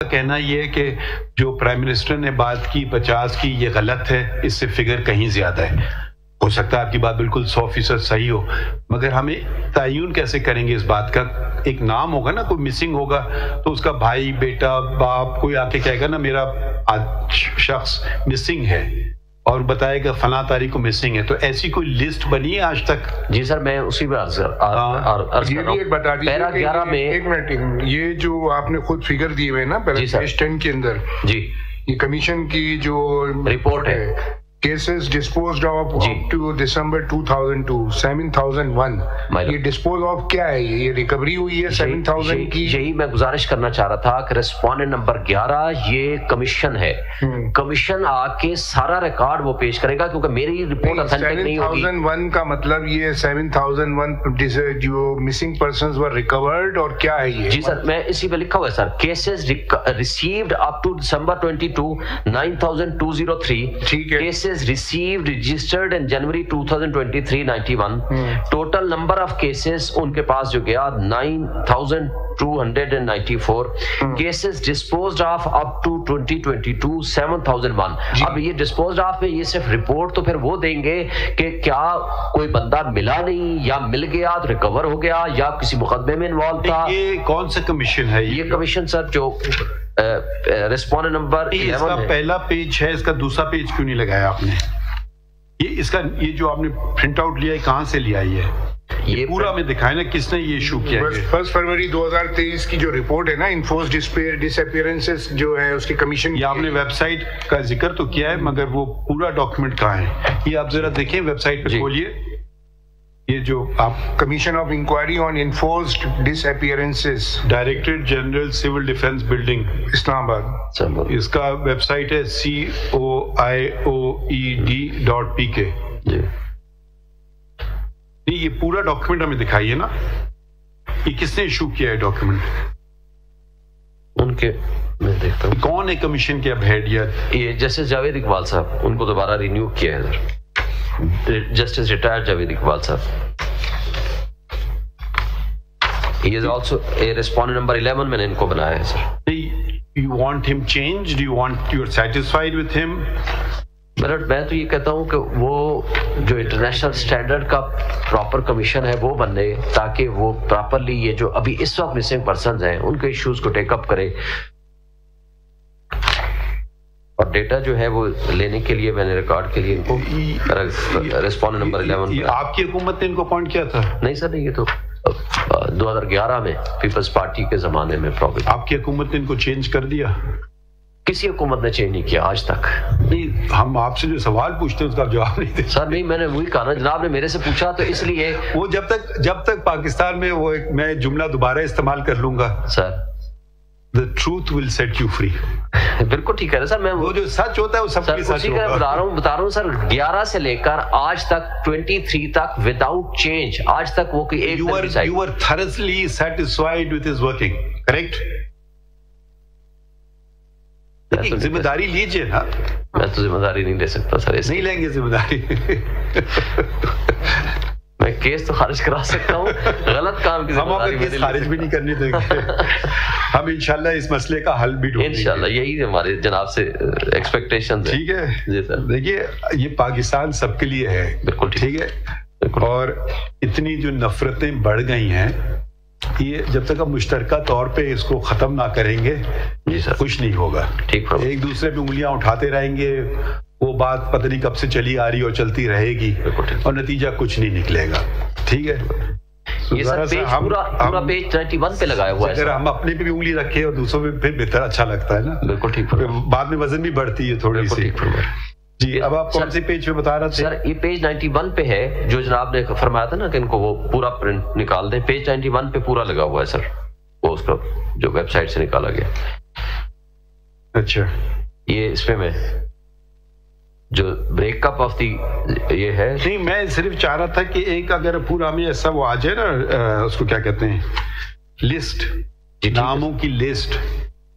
کہنا یہ ہے کہ جو پرائم منسٹر نے بات کی 50 کی یہ غلط ہے، اس سے فگر کہیں زیادہ ہے. ہو سکتا ہے آپ کی بات بالکل 100% صحیح ہو، مگر ہمیں تعین کیسے کریں گے اس بات کا؟ ایک نام ہوگا نا، کوئی مسنگ ہوگا تو اس کا بھائی، بیٹا، باپ کوئی آ کے کہے گا نا میرا شخص مسنگ ہے اور بتائے گا فلاں تاریخ کو مسنگ ہے، تو ایسی کوئی لسٹ بنی ہے آج تک؟ جی سر، میں اسی میں عرض یہ بھی ایک بتا دیجیے، 11 میں ایک منٹ، یہ جو آپ نے خود فگر دیے ہوئے نا پیج 10 کے اندر، جی یہ کمیشن کی جو رپورٹ ہے، cases disposed of up to December 2002 7001، یہ ڈسپوز آف کیا ہے؟ یہ ریکوری ہوئی ہے 7000 کی؟ یہی میں گزارش کرنا چاہ رہا تھا کہ رسپونڈنٹ نمبر 11 یہ کمیشن ہے. کمیشن آ کے سارا ریکارڈ وہ پیش کرے گا، کیونکہ میری رپورٹ اتھینٹک نہیں ہوگی. 7001 کا مطلب یہ 7001 جو مسنگ پرسنز ور ریکورڈ، اور کیا ہے یہ؟ جی سر، میں اسی پہ لکھا ہوا ہے sir, cases received up to December 22 9203، کیسز received registered in January 2023 91. Total number of cases ان کے پاس جو گیا 9294. cases disposed of up to 2022 7001. اب یہ disposed of میں یہ صرف رپورٹ تو پھر وہ دیں گے کہ کیا کوئی بندہ ملا نہیں، یا مل گیا تو ریکور ہو گیا، یا کسی مقدمے میں انوالو تھا. یہ کون سا کمیشن ہے؟ یہ کمیشن سر جو ریسپونڈنٹ نمبر 11 اس کا پہلا پیج ہے، اس کا دوسرا پیج کیوں نہیں لگایا آپ نے؟ یہ جو آپ نے پرنٹ آؤٹ لیا ہے کہاں سے لیا ہے؟ یہ پورا میں دکھائے نا کس نے یہ ایشو کیا ہے. 1 فروری 2023 کی جو رپورٹ ہے نا، انفورس ڈس اپیئرنسز جو ہے اس کی کمیشن، یہ آپ نے ویب سائٹ کا ذکر تو کیا ہے، مگر وہ پورا ڈاکیومنٹ کہاں ہے؟ یہ آپ ذرا دیکھیں، ویب سائٹ پہ کھولیے. یہ جو آپ commission of inquiry on enforced disappearances, directorate general civil defence building Islamabad, اس کا ویب سائٹ ہے COIOED.PK. یہ پورا ڈاکیومنٹ ہمیں دکھائیے نا، یہ کس نے ایشو کیا ہے ڈاکیومنٹ؟ ان کے میں دیکھتا ہوں کون ہے کمیشن کے اب ہیڈ؟ یہ جسٹس جاوید اقبال صاحب، ان کو دوبارہ رینیو کیا ہے سر، جسٹس ریٹائرڈ جاوید اقبال صاحب. He is also a respondent number 11 میں نے ان کو بنایا ہے سر. You want him changed? You're satisfied with him? میں تو یہ کہتا ہوں کہ وہ جو انٹرنیشنل سٹینڈرڈ کا پراپر کمیشن ہے وہ بنے، تاکہ وہ پراپرلی یہ جو ابھی اس وقت مسنگ پرسنز ہیں ان کے ایشوز کو ٹیک اپ کرے. اور ڈیٹا جو ہے وہ لینے کے لیے میں نے ریکارڈ کے لیے ان کو ریسپونڈنٹ نمبر 11. آپ کی حکومت نے ان کو اپوائنٹ کیا تھا؟ نہیں سر، نہیں، یہ تو 2011 میں پیپلز پارٹی کے زمانے میں پرابلم. آپ کی حکومت نے ان کو چینج کر دیا؟ کسی حکومت نے چینج نہیں کیا آج تک. نہیں، ہم آپ سے جو سوال پوچھتے ہیں اس کا جواب نہیں دیتے سر. نہیں، میں نے وہی کہا نا، جناب نے میرے سے پوچھا تو اس لیے وہ جب تک پاکستان میں وہ میں جملہ دوبارہ استعمال کر لوں گا سر، the truth will set you free. بالکل ٹھیک ہے سر. میں وہ جو سچ ہوتا ہے وہ سب کے سچ ہوگا. بتا رہا ہوں سر، 11 سے لے کر آج تک 23 تک وداؤٹ چینج، آج تک وہ کوئی ایک you were thoroughly satisfied with his working, correct? ذمہ داری لیجئے نا. میں تو ذمہ داری نہیں لے سکتا سر. نہیں لیں گے ذمہ داری. میں کیس تو خارج کرا سکتا ہوں، غلط کام کی ذمہ داری کیس خارج بھی نہیں کرنے دیں گے. ہم انشاءاللہ اس مسئلے کا حل بھی ڈھونڈیں گے انشاءاللہ. یہی ہمارے جناب سے ایکسپیکٹیشن ہے. ٹھیک ہے جی سر. دیکھیے، یہ پاکستان سب کے لیے ہے. بالکل ٹھیک ہے. اور اتنی جو نفرتیں بڑھ گئی ہیں، یہ جب تک ہم مشترکہ طور پہ اس کو ختم نہ کریں گے کچھ نہیں ہوگا. ٹھیک. ایک دوسرے پہ انگلیاں اٹھاتے رہیں گے، وہ بات پتہ نہیں کب سے چلی آ رہی اور چلتی رہے گی، اور نتیجہ کچھ نہیں نکلے گا. ٹھیک ہے. یہ سر پیج پورا پیج 91 پہ لگایا ہوا ہے. اگر ہم اپنے پہ بھی انگلی رکھیں اور دوسروں پہ پھر بہتر اچھا لگتا ہے نا. بالکل ٹھیک. بعد میں وزن بھی بڑھتی ہے تھوڑی سی. جی، اب آپ کون سے پیج پہ بتا رہے تھے؟ سر یہ پیج 91 پہ ہے، جو جناب نے فرمایا تھا نا کہ ان کو وہ پورا پرنٹ نکال دیں. پیج 91 پہ پورا لگا ہوا ہے سر، وہ اس کا جو ویب سائٹ سے نکالا گیا. اچھا، یہ اس پہ میں جو بریک اپ آف دی یہ ہے. نہیں، میں صرف چاہ رہا تھا کہ ایک اگر پورا ہمیں ایسا وہ آ جائے نا، اس کو کیا کہتے ہیں، لسٹ، ناموں کی لسٹ.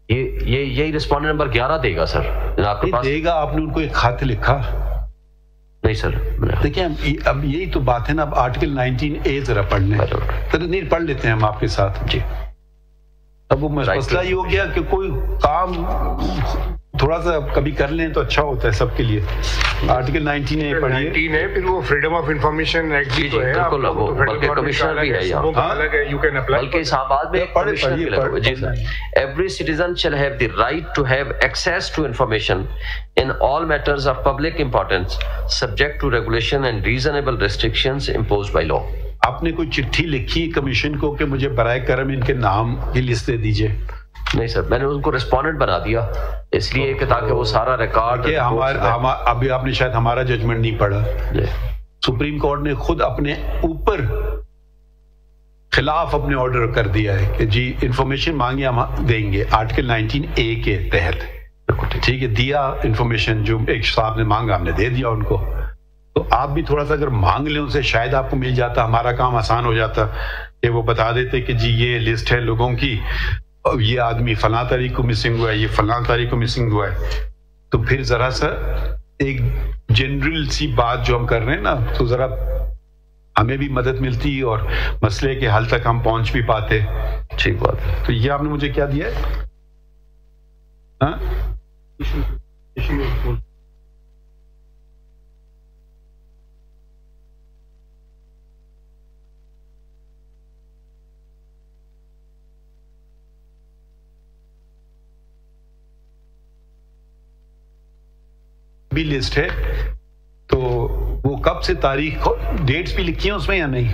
یہی رسپونڈنٹ نمبر 11 دے گا سر. آپ کے پاس دے گا؟ آپ نے ان کو ایک خط لکھا؟ نہیں سر. دیکھیں اب یہی تو بات ہے نا. اب آرٹیکل 19A ذرا پڑھ لیں. نہیں، پڑھ لیتے ہیں ہم آپ کے ساتھ. جی. اب وہ مسئلہ یہ ہو گیا کہ کوئی کام تھوڑا سا کبھی کر لیں تو اچھا ہوتا ہے سب کے لیے. آرٹیکل 19 پڑھیے. 19 ہے, پھر وہ فریڈم آف انفارمیشن ایکٹ بھی تو ہے, بلکہ کمشنر بھی ہے یہاں, بلکہ اسلام آباد میں کمشنر بھی لگا ہوا. جی sir. Every citizen shall have the right to have access to information in all matters of public importance subject to regulation and reasonable restrictions imposed by law. آپ نے کوئی چٹھی لکھی کمیشن کو کہ مجھے برائے کرم ان کے نام کی لسٹ دے دیجئے؟ نہیں سر, میں نے ان کو ریسپونڈنٹ بنا دیا اس لیے کہ تاکہ وہ سارا ریکارڈ. ابھی آپ نے شاید ہمارا ججمنٹ نہیں پڑھا. سپریم کورٹ نے خود اپنے اوپر خلاف اپنے آرڈر کر دیا ہے کہ جی انفارمیشن مانگے ہم دیں گے آرٹیکل 19A کے تحت. ٹھیک ہے, دیا انفارمیشن جو ایک صاحب نے مانگا ہم نے دے دیا ان کو. تو آپ بھی تھوڑا سا اگر مانگ لیں ان سے شاید آپ کو مل جاتا, ہمارا کام آسان ہو جاتا کہ وہ بتا دیتے کہ جی یہ لسٹ ہے لوگوں کی, یہ آدمی فلاں تاریخ کو مسنگ ہوا ہے, یہ فلاں تاریخ کو مسنگ ہوا ہے. تو پھر ذرا سا ایک جنرل سی بات جو ہم کر رہے ہیں نا, تو ذرا ہمیں بھی مدد ملتی اور مسئلے کے حل تک ہم پہنچ بھی پاتے. ٹھیک بات. تو یہ آپ نے مجھے کیا دیا ہے؟ ہاں بھی لسٹ ہے, تو وہ کب سے تاریخ ڈیٹس بھی لکھی ہیں اس میں یا نہیں؟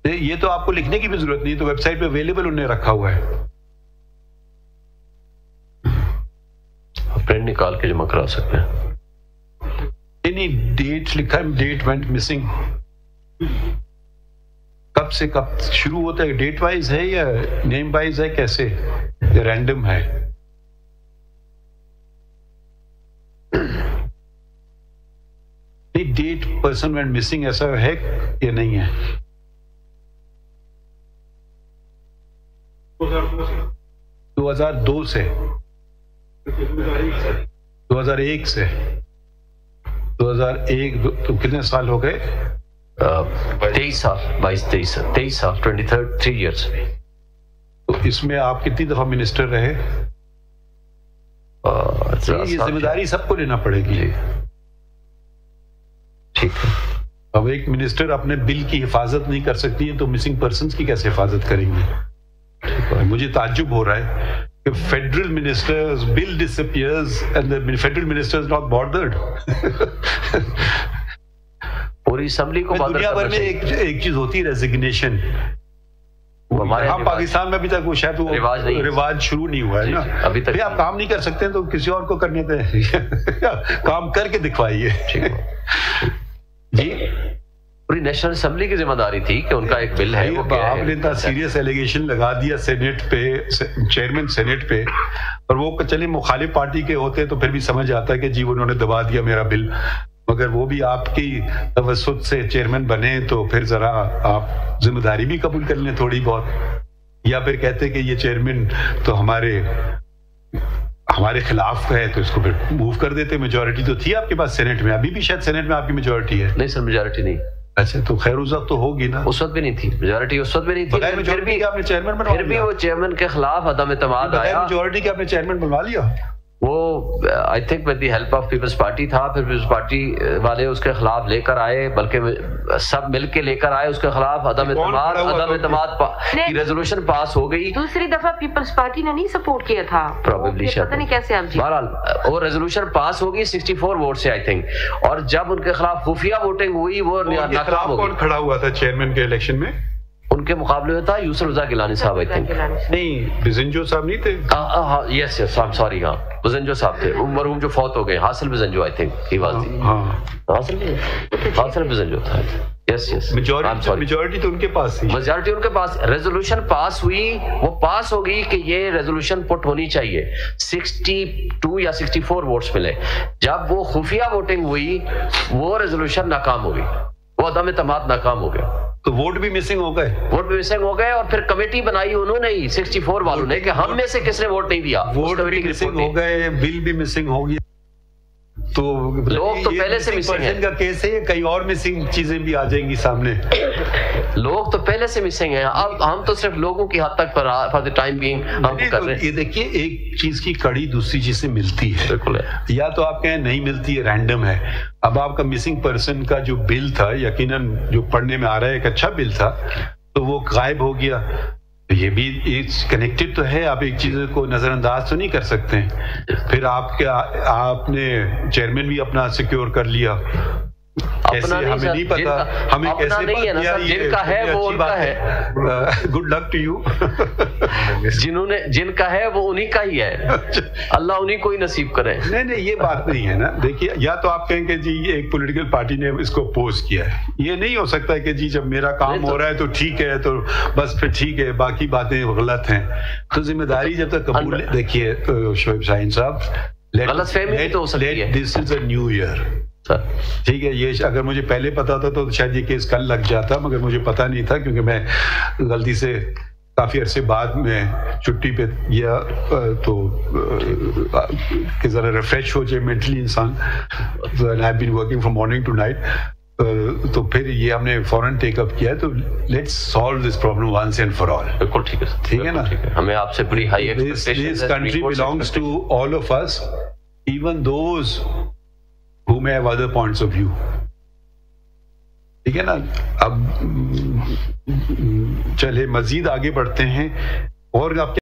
یہ تو آپ کو لکھنے کی بھی ضرورت نہیں, تو ویب سائٹ پہ اویلیبل انہوں نے رکھا ہوا ہے. پرنٹ نکال کے جمع کرا سکتے ہیں. نہیں, ڈیٹ لکھا ہے, ڈیٹ وینٹ مسنگ. کب سے کب شروع ہوتا ہے؟ ڈیٹ وائز ہے یا نیم وائز ہے, کیسے یا رینڈم ہے؟ نہیں, ڈیٹ پرسن وینٹ مسنگ ایسا ہے یا نہیں ہے؟ 2002 سے 2001 سے 2001 تو کتنے سال ہو گئے؟ 23 سال 23 سال 3 ایئرس. تو اس میں آپ کتنی دفعہ منسٹر رہے؟ یہ ذمہ داری سب کو لینا پڑے گی. ٹھیک ہے. اب ایک منسٹر اپنے بل کی حفاظت نہیں کر سکتی ہے تو مسنگ پرسنز کی کیسے حفاظت کریں گے؟ مجھے تعجب ہو رہا ہے کہ federal ministers bill disappears and the federal ministers not bothered. پوری اسمبلی کو دنیا بھر میں ایک چیز ہوتی ہے ریزگنیشن. ہم پاکستان میں ابھی تک وہ شاید رواج شروع نہیں ہوا ہے نا. ابھی تک آپ کام نہیں کر سکتے تو کسی اور کو کرنے دیں, کام کر کے دکھوائیے. جی, پوری نیشنل اسمبلی کی ذمہ داری تھی کہ ان کا ایک بل ہے. آپ نے اتنا سیریس ایلیگیشن لگا دیا سینیٹ پہ, چیئرمین سینیٹ پہ, اور وہ چلے مخالف پارٹی کے ہوتے تو پھر بھی سمجھ آتا ہے کہ جی انہوں نے دبا دیا میرا بل. مگر وہ بھی آپ کی توسط سے چیئرمین بنے تو پھر ذرا آپ ذمہ داری بھی قبول کر لیں تھوڑی بہت, یا پھر کہتے کہ یہ چیئرمین تو ہمارے خلاف ہے تو اس کو پھر موو کر دیتے. میجورٹی تو تھی آپ کے پاس سینیٹ میں, ابھی بھی شاید سینیٹ میں آپ کی میجورٹی ہے. نہیں سر, میجورٹی نہیں. اچھا, تو خیر اس وقت تو ہوگی نا. اس وقت بھی نہیں تھی میجورٹی, اس وقت بھی نہیں تھی. پھر بھی آپ نے چیئرمین بنوا لیا. پھر بھی وہ چیئرمین کے خلاف عدم اعتماد آیا. میجورٹی کے آپ نے چیئرمین بنوا لیا. وہ I think with the help of Peoples Party تھا, پھر پیپلز پارٹی والے اس کے خلاف لے کر آئے, بلکہ سب مل کے لے کر آئے اس کے خلاف. عدم اعتماد کی ریزولوشن پاس ہو گئی. دوسری دفعہ پیپلز پارٹی نے نہیں سپورٹ کیا تھا, پروبیبلی پتہ نہیں کیسے. آپ بہرحال وہ ریزولوشن پاس ہوگی 64 ووٹ سے آئی تھنک, اور جب ان کے خلاف خفیہ ووٹنگ ہوئی وہ ناکام ہو گئی. کون کھڑا ہوا تھا چیئرمین کے الیکشن میں؟ ان کے مقابلے میں تھا یوسف رضا گیلانی صاحب. آئی تھنک نہیں, بزنجو صاحب نہیں تھے. یس یس, آئی ایم سوری. ہاں, بزنجو صاحب تھے, مرحوم جو فوت ہو گئے. حاصل Bizenjo I think he was the. حاصل بزنجو تھا. یس یس, میجورٹی تو ان کے پاس تھی. میجورٹی ان کے پاس. ریزولوشن پاس ہوئی, وہ پاس ہو گئی کہ یہ ریزولوشن پٹ ہونی چاہیے. 62 یا 64 ووٹس ملے. جب وہ خفیہ ووٹنگ ہوئی وہ ریزولوشن ناکام ہو گئی, وہ عدم اعتماد ناکام ہو گیا. تو ووٹ بھی مسنگ ہو گئے. ووٹ بھی مسنگ ہو گئے, اور پھر کمیٹی بنائی انہوں نے ہی 64 والوں نے کہ ہم میں سے کس نے ووٹ نہیں دیا. ووٹ بھی مسنگ ہو گئے, بل بھی مسنگ ہو گیا. تو لوگ تو پہلے سے مسنگ ہیں کا کیس ہے، کئی اور مسنگ چیزیں بھی آ جائیں گی سامنے. لوگ تو پہلے سے مسنگ ہیں. اب ہم تو صرف لوگوں کی حد تک فار دی ٹائم بینگ ہم کر رہے ہیں. یہ دیکھیے ایک چیز کی کڑی دوسری چیز سے ملتی ہے. بالکل ہے. یا تو آپ کہیں نہیں ملتی ہے، رینڈم ہے. اب آپ کا مسنگ پرسن کا جو بل تھا، یقیناً جو پڑھنے میں آ رہا ہے ایک اچھا بل تھا، تو وہ غائب ہو گیا. یہ بھی کنیکٹڈ تو ہے، آپ ایک چیز کو نظر انداز تو نہیں کر سکتے. پھر آپ نے چیئرمین بھی اپنا سیکیور کر لیا. کیسے ہمیں نہیں پتا، ہمیں کیسے پتا؟ جن کا ہے وہ ان کا ہے. Good luck to you. جن کا ہے وہ انہی کا ہی ہے، اللہ انہی کو ہی نصیب کرے. نہیں یہ بات نہیں ہے نا. دیکھیے یا تو آپ کہیں کہ جی ایک پولیٹیکل پارٹی نے اس کو اپوز کیا ہے. یہ نہیں ہو سکتا کہ جی جب میرا کام ہو رہا ہے تو ٹھیک ہے، تو بس پھر ٹھیک ہے، باقی باتیں غلط ہیں. تو ذمہ داری جب تک قبول. دیکھیے شعیب شاہین صاحب، غلط فہمی تو ہو سکتی ہے. دس از اے نیو ایئر. ٹھیک ہے، یہ اگر مجھے پہلے پتا تھا تو شاید یہ کیس کل لگ جاتا، مگر مجھے پتا نہیں تھا کیونکہ میں غلطی سے کافی عرصے بعد میں چھٹی پہ گیا تو کہ ذرا ریفریش ہو جائے مینٹلی انسان. I have been working from morning two night. تو پھر یہ ہم نے فوراً ٹیک اپ کیا. تو let's solve this problem once and for all. بالکل ٹھیک ہے، ٹھیک ہے نا. ہمیں آپ سے بڑی high expectations. This country belongs to all of us, even those who may have other points of view. ٹھیک ہے نا. اب چلے مزید آگے بڑھتے ہیں. اور آپ